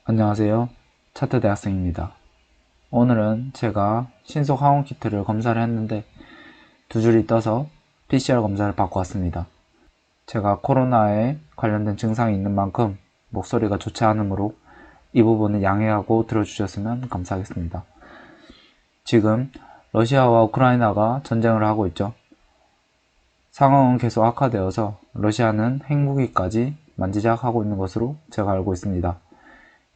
안녕하세요. 차트 대학생입니다. 오늘은 제가 신속 항원 키트를 검사를 했는데 두 줄이 떠서 PCR 검사를 받고 왔습니다. 제가 코로나에 관련된 증상이 있는 만큼 목소리가 좋지 않으므로 이 부분을 양해하고 들어주셨으면 감사하겠습니다. 지금 러시아와 우크라이나가 전쟁을 하고 있죠. 상황은 계속 악화되어서 러시아는 핵무기까지 만지작하고 있는 것으로 제가 알고 있습니다.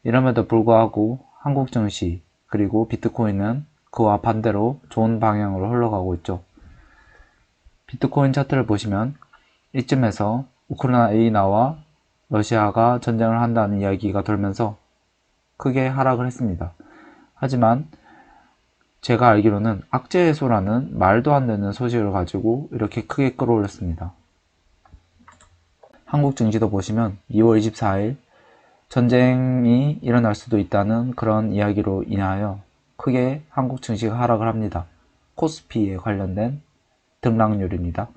이럼에도 불구하고 한국 증시 그리고 비트코인은 그와 반대로 좋은 방향으로 흘러가고 있죠. 비트코인 차트를 보시면 이쯤에서 우크라이나와 러시아가 전쟁을 한다는 이야기가 돌면서 크게 하락을 했습니다. 하지만 제가 알기로는 악재 해소라는 말도 안 되는 소식을 가지고 이렇게 크게 끌어올렸습니다. 한국 증시도 보시면 2월 24일 전쟁이 일어날 수도 있다는 그런 이야기로 인하여 크게 한국 증시가 하락을 합니다. 코스피에 관련된 등락률입니다.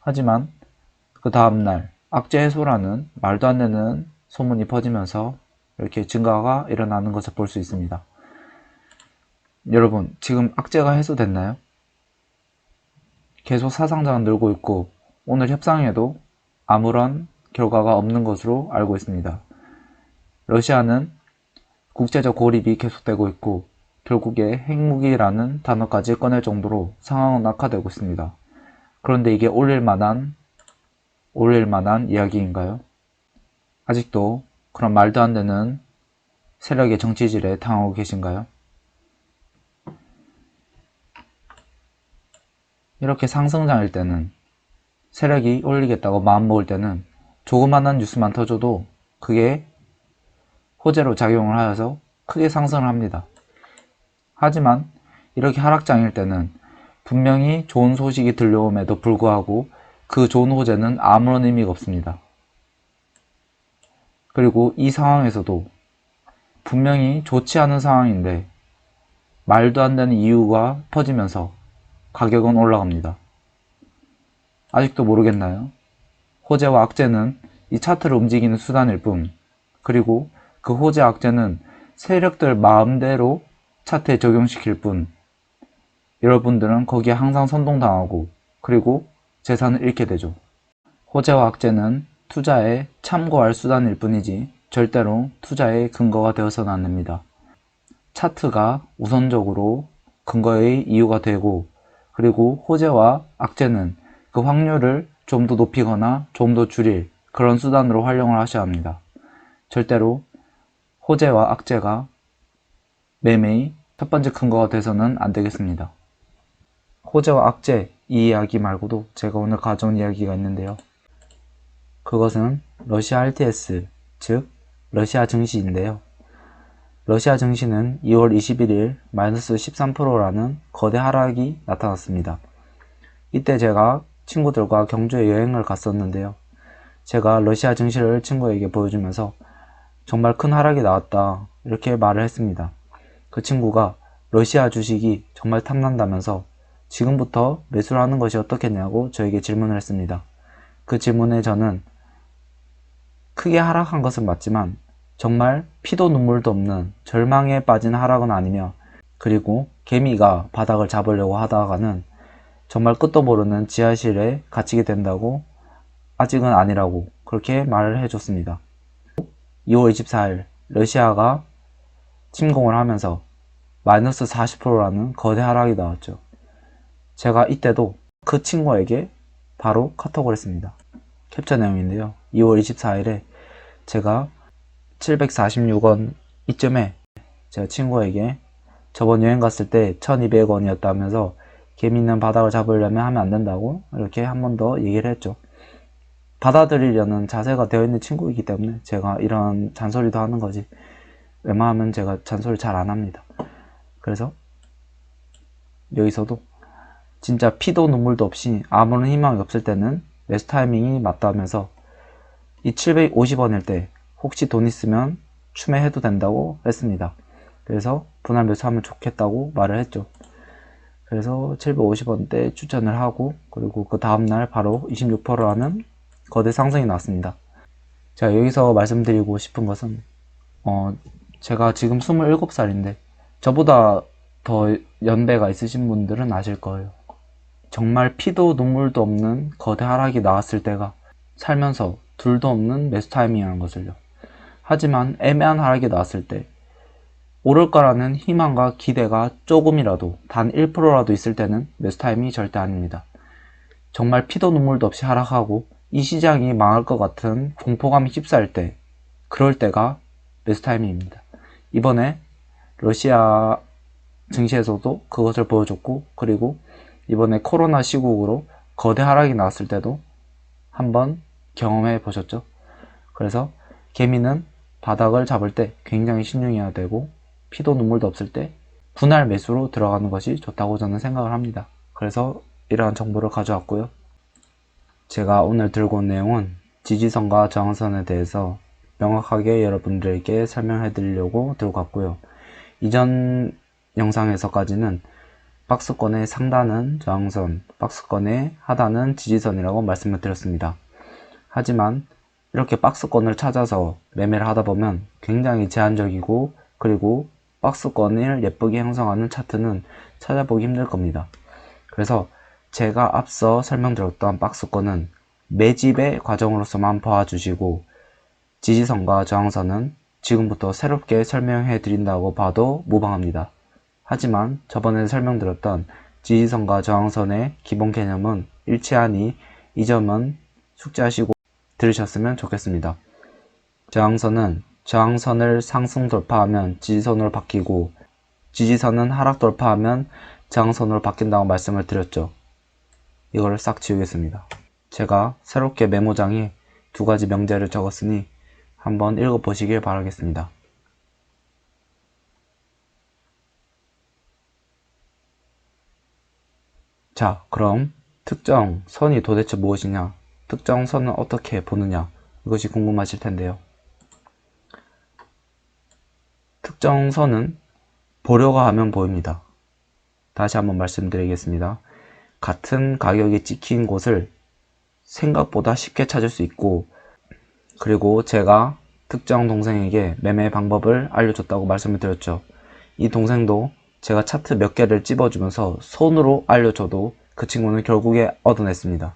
하지만 그 다음날 악재 해소라는 말도 안 되는 소문이 퍼지면서 이렇게 증가가 일어나는 것을 볼 수 있습니다. 여러분, 지금 악재가 해소됐나요? 계속 사상자가 늘고 있고 오늘 협상에도 아무런 결과가 없는 것으로 알고 있습니다. 러시아는 국제적 고립이 계속되고 있고 결국에 핵무기라는 단어까지 꺼낼 정도로 상황은 악화되고 있습니다. 그런데 이게 올릴 만한 이야기인가요? 아직도 그런 말도 안 되는 세력의 정치질에 당하고 계신가요? 이렇게 상승장일 때는 세력이 올리겠다고 마음먹을 때는 조그만한 뉴스만 터져도 그게 호재로 작용을 하여서 크게 상승을 합니다. 하지만 이렇게 하락장일 때는 분명히 좋은 소식이 들려옴에도 불구하고 그 좋은 호재는 아무런 의미가 없습니다. 그리고 이 상황에서도 분명히 좋지 않은 상황인데 말도 안 되는 이유가 퍼지면서 가격은 올라갑니다. 아직도 모르겠나요? 호재와 악재는 이 차트를 움직이는 수단일 뿐, 그리고 그 호재 악재는 세력들 마음대로 차트에 적용시킬 뿐, 여러분들은 거기에 항상 선동당하고 그리고 재산을 잃게 되죠. 호재와 악재는 투자에 참고할 수단일 뿐이지 절대로 투자의 근거가 되어서는 안 됩니다. 차트가 우선적으로 근거의 이유가 되고 그리고 호재와 악재는 그 확률을 좀 더 높이거나 좀 더 줄일 그런 수단으로 활용을 하셔야 합니다. 절대로 호재와 악재가 매매의 첫 번째 근거가 돼서는 안 되겠습니다. 호재와 악재 이 이야기 말고도 제가 오늘 가져온 이야기가 있는데요. 그것은 러시아 RTS, 즉 러시아 증시인데요. 러시아 증시는 2월 21일 마이너스 13%라는 거대 하락이 나타났습니다. 이때 제가 친구들과 경주에 여행을 갔었는데요. 제가 러시아 증시를 친구에게 보여주면서 정말 큰 하락이 나왔다 이렇게 말을 했습니다. 그 친구가 러시아 주식이 정말 탐난다면서 지금부터 매수를 하는 것이 어떻겠냐고 저에게 질문을 했습니다. 그 질문에 저는 크게 하락한 것은 맞지만 정말 피도 눈물도 없는 절망에 빠진 하락은 아니며 그리고 개미가 바닥을 잡으려고 하다가는 정말 끝도 모르는 지하실에 갇히게 된다고 아직은 아니라고 그렇게 말을 해줬습니다. 2월 24일 러시아가 침공을 하면서 마이너스 40%라는 거대 하락이 나왔죠. 제가 이때도 그 친구에게 바로 카톡을 했습니다. 캡처 내용인데요. 2월 24일에 제가 746원 이쯤에 제가 친구에게 저번 여행 갔을 때 1200원이었다면서 개미는 바닥을 잡으려면 하면 안 된다고 이렇게 한 번 더 얘기를 했죠. 받아들이려는 자세가 되어 있는 친구이기 때문에 제가 이런 잔소리도 하는 거지 웬만하면 제가 잔소리 잘 안 합니다. 그래서 여기서도 진짜 피도 눈물도 없이 아무런 희망이 없을 때는 매수 타이밍이 맞다면서 이 750원일 때 혹시 돈 있으면 추매해도 된다고 했습니다. 그래서 분할 매수하면 좋겠다고 말을 했죠. 그래서 750원대 추천을 하고 그리고 그 다음날 바로 26%라는 거대 상승이 나왔습니다. 자, 여기서 말씀드리고 싶은 것은 제가 지금 27살인데 저보다 더 연배가 있으신 분들은 아실 거예요. 정말 피도 눈물도 없는 거대 하락이 나왔을 때가 살면서 둘도 없는 매수 타이밍이라는 것을요. 하지만 애매한 하락이 나왔을 때 오를 거라는 희망과 기대가 조금이라도 단 1%라도 있을 때는 매수 타이밍이 절대 아닙니다. 정말 피도 눈물도 없이 하락하고 이 시장이 망할 것 같은 공포감이 휩싸일 때, 그럴 때가 매수 타이밍입니다. 이번에 러시아 증시에서도 그것을 보여줬고, 그리고 이번에 코로나 시국으로 거대 하락이 나왔을 때도 한번 경험해 보셨죠. 그래서 개미는 바닥을 잡을 때 굉장히 신중해야 되고, 피도 눈물도 없을 때 분할 매수로 들어가는 것이 좋다고 저는 생각을 합니다. 그래서 이러한 정보를 가져왔고요. 제가 오늘 들고 온 내용은 지지선과 저항선에 대해서 명확하게 여러분들에게 설명해 드리려고 들고 왔고요. 이전 영상에서까지는 박스권의 상단은 저항선, 박스권의 하단은 지지선이라고 말씀을 드렸습니다. 하지만 이렇게 박스권을 찾아서 매매를 하다 보면 굉장히 제한적이고, 그리고 박스권을 예쁘게 형성하는 차트는 찾아보기 힘들 겁니다. 그래서 제가 앞서 설명드렸던 박스권은 매집의 과정으로서만 봐주시고, 지지선과 저항선은 지금부터 새롭게 설명해 드린다고 봐도 무방합니다. 하지만 저번에 설명드렸던 지지선과 저항선의 기본 개념은 일치하니 이 점은 숙지하시고 들으셨으면 좋겠습니다. 저항선은 저항선을 상승 돌파하면 지지선으로 바뀌고, 지지선은 하락 돌파하면 저항선으로 바뀐다고 말씀을 드렸죠. 이거를 싹 지우겠습니다. 제가 새롭게 메모장에 두 가지 명제를 적었으니 한번 읽어보시길 바라겠습니다. 자, 그럼 특정 선이 도대체 무엇이냐, 특정 선은 어떻게 보느냐, 이것이 궁금하실 텐데요. 특정 선은 보려고 하면 보입니다. 다시 한번 말씀드리겠습니다. 같은 가격이 찍힌 곳을 생각보다 쉽게 찾을 수 있고, 그리고 제가 특정 동생에게 매매 방법을 알려줬다고 말씀을 드렸죠. 이 동생도 제가 차트 몇 개를 찝어주면서 손으로 알려줘도 그 친구는 결국에 얻어냈습니다.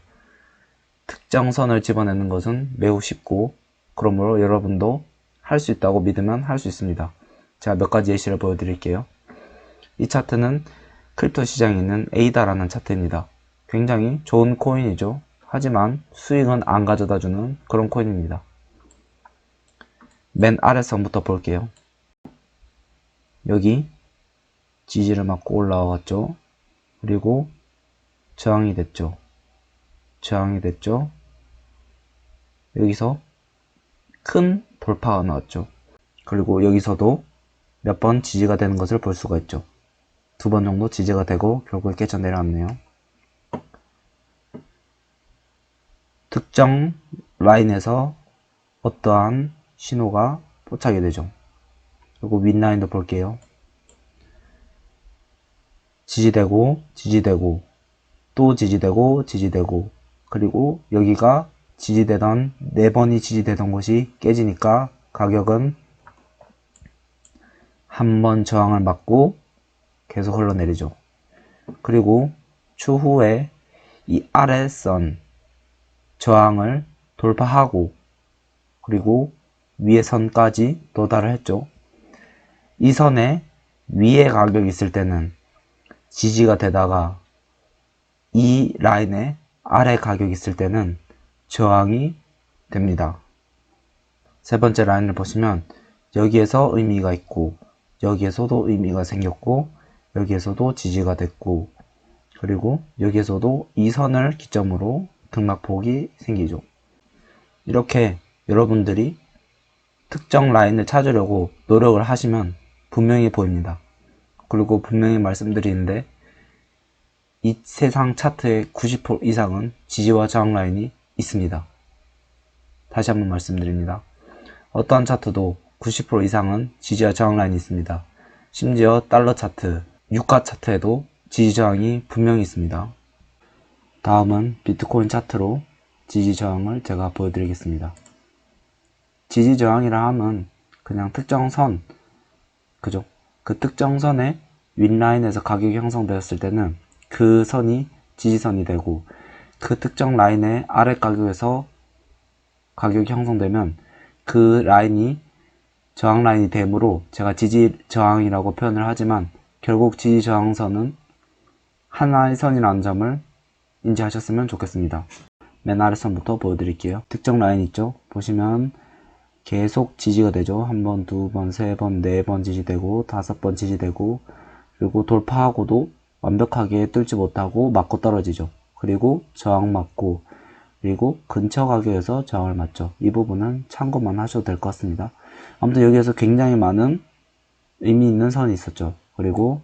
특정 선을 집어내는 것은 매우 쉽고, 그러므로 여러분도 할 수 있다고 믿으면 할 수 있습니다. 제가 몇 가지 예시를 보여드릴게요. 이 차트는 크립토 시장에 있는 에이다라는 차트입니다. 굉장히 좋은 코인이죠. 하지만 수익은 안 가져다주는 그런 코인입니다. 맨 아래선부터 볼게요. 여기 지지를 맞고 올라왔죠. 그리고 저항이 됐죠. 저항이 됐죠. 여기서 큰 돌파가 나왔죠. 그리고 여기서도 몇 번 지지가 되는 것을 볼 수가 있죠. 두 번 정도 지지가 되고 결국에 깨져 내려왔네요. 특정 라인에서 어떠한 신호가 포착이 되죠. 그리고 윗라인도 볼게요. 지지되고 지지되고 또 지지되고 지지되고, 그리고 여기가 지지되던 4번이 지지되던 곳이 깨지니까 가격은 한 번 저항을 맞고 계속 흘러내리죠. 그리고 추후에 이 아래선 저항을 돌파하고, 그리고 위에 선까지 도달을 했죠. 이 선에 위에 가격이 있을 때는 지지가 되다가 이 라인에 아래 가격이 있을 때는 저항이 됩니다. 세 번째 라인을 보시면 여기에서 의미가 있고, 여기에서도 의미가 생겼고, 여기에서도 지지가 됐고, 그리고 여기에서도 이 선을 기점으로 등락폭이 생기죠. 이렇게 여러분들이 특정 라인을 찾으려고 노력을 하시면 분명히 보입니다. 그리고 분명히 말씀드리는데, 이 세상 차트의 90% 이상은 지지와 저항 라인이 있습니다. 다시 한번 말씀드립니다. 어떠한 차트도 90% 이상은 지지와 저항 라인이 있습니다. 심지어 달러 차트, 유가 차트에도 지지 저항이 분명히 있습니다. 다음은 비트코인 차트로 지지 저항을 제가 보여드리겠습니다. 지지 저항이라 함은 그냥 특정 선, 그죠? 그 특정 선의 윗라인에서 가격이 형성되었을 때는 그 선이 지지선이 되고, 그 특정 라인의 아래 가격에서 가격이 형성되면 그 라인이 저항 라인이 되므로 제가 지지 저항이라고 표현을 하지만 결국 지지 저항선은 하나의 선이라는 점을 인지하셨으면 좋겠습니다. 맨 아래 선부터 보여드릴게요. 특정 라인 있죠? 보시면 계속 지지가 되죠. 한 번, 두 번, 세 번, 네 번 지지되고, 다섯 번 지지되고, 그리고 돌파하고도 완벽하게 뚫지 못하고 맞고 떨어지죠. 그리고 저항 맞고, 그리고 근처 가격에서 저항을 맞죠. 이 부분은 참고만 하셔도 될 것 같습니다. 아무튼 여기에서 굉장히 많은 의미 있는 선이 있었죠. 그리고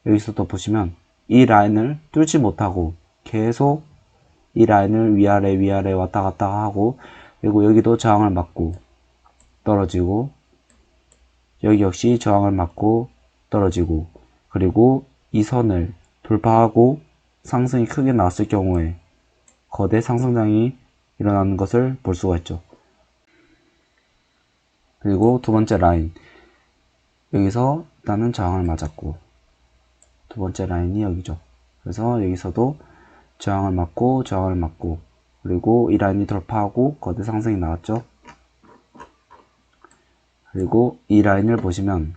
여기서 또 보시면 이 라인을 뚫지 못하고 계속 이 라인을 위아래 왔다 갔다 하고, 그리고 여기도 저항을 맞고 떨어지고, 여기 역시 저항을 맞고 떨어지고, 그리고 이 선을 돌파하고 상승이 크게 나왔을 경우에 거대 상승장이 일어나는 것을 볼 수가 있죠. 그리고 두 번째 라인, 여기서 일단은 저항을 맞았고, 두 번째 라인이 여기죠. 그래서 여기서도 저항을 맞고 저항을 맞고, 그리고 이 라인이 돌파하고 거대 상승이 나왔죠. 그리고 이 라인을 보시면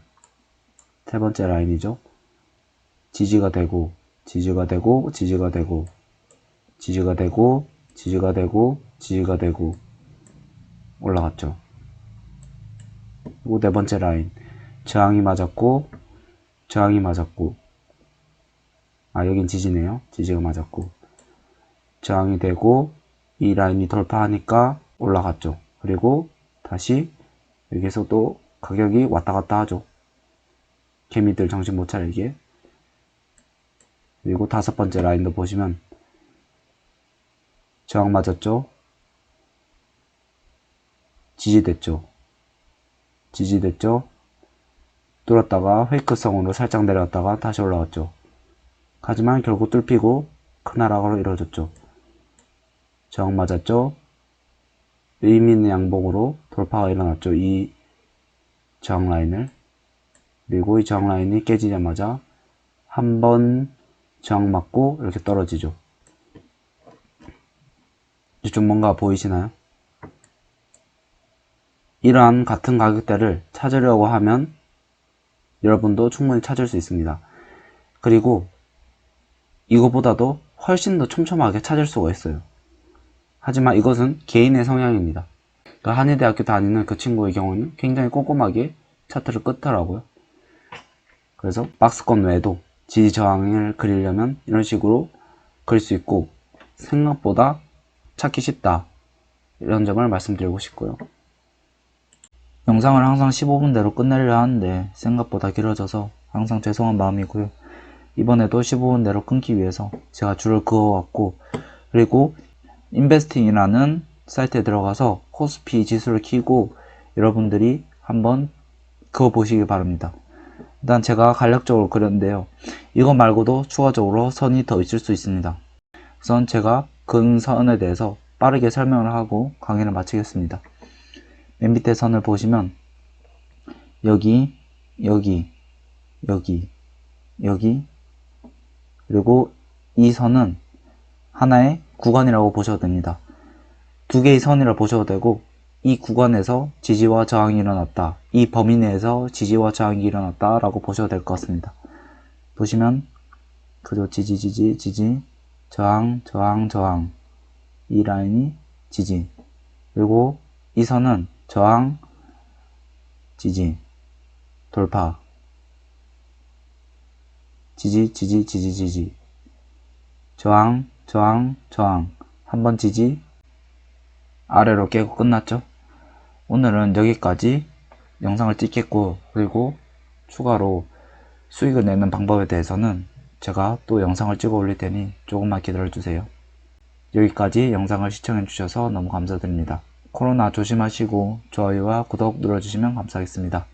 세 번째 라인이죠. 지지가 되고 지지가 되고 지지가 되고 지지가 되고 지지가 되고 지지가 되고 올라갔죠. 그리고 네 번째 라인, 저항이 맞았고 저항이 맞았고, 여긴 지지네요. 지지가 맞았고 저항이 되고 이 라인이 돌파하니까 올라갔죠. 그리고 다시 여기서도 가격이 왔다 갔다 하죠. 개미들 정신 못 차리게. 그리고 다섯 번째 라인도 보시면 저항 맞았죠. 지지됐죠. 지지됐죠. 뚫었다가 페이크성으로 살짝 내려왔다가 다시 올라왔죠. 하지만 결국 뚫히고 큰 하락으로 이루어졌죠. 저항 맞았죠. 의미 있는 양봉으로 돌파가 일어났죠. 이 저항 라인을. 그리고 이 저항 라인이 깨지자마자 한번 저항 맞고 이렇게 떨어지죠. 이제 좀 뭔가 보이시나요? 이러한 같은 가격대를 찾으려고 하면 여러분도 충분히 찾을 수 있습니다. 그리고 이거보다도 훨씬 더 촘촘하게 찾을 수가 있어요. 하지만 이것은 개인의 성향입니다. 그 한의대학교 다니는 그 친구의 경우는 굉장히 꼼꼼하게 차트를 끄더라고요. 그래서 박스권 외에도 지지 저항을 그리려면 이런 식으로 그릴 수 있고 생각보다 찾기 쉽다, 이런 점을 말씀드리고 싶고요. 영상을 항상 15분대로 끝내려 하는데 생각보다 길어져서 항상 죄송한 마음이고요. 이번에도 15분대로 끊기 위해서 제가 줄을 그어왔고, 그리고 인베스팅이라는 사이트에 들어가서 코스피 지수를 키고 여러분들이 한번 그어보시기 바랍니다. 일단 제가 간략적으로 그렸는데요. 이거 말고도 추가적으로 선이 더 있을 수 있습니다. 우선 제가 근선에 대해서 빠르게 설명을 하고 강의를 마치겠습니다. 맨 밑에 선을 보시면 여기, 여기, 여기, 여기, 그리고 이 선은 하나의 구간이라고 보셔도 됩니다. 두 개의 선이라 보셔도 되고, 이 구간에서 지지와 저항이 일어났다, 이 범위 내에서 지지와 저항이 일어났다 라고 보셔도 될 것 같습니다. 보시면 그죠? 지지, 지지, 지지, 저항, 저항, 저항, 이 라인이 지지, 그리고 이 선은 저항, 지지, 돌파, 지지, 지지, 지지, 지지, 저항, 저항, 저항, 한번 지지, 아래로 깨고 끝났죠. 오늘은 여기까지 영상을 찍겠고, 그리고 추가로 수익을 내는 방법에 대해서는 제가 또 영상을 찍어 올릴 테니 조금만 기다려 주세요. 여기까지 영상을 시청해 주셔서 너무 감사드립니다. 코로나 조심하시고 좋아요와 구독 눌러주시면 감사하겠습니다.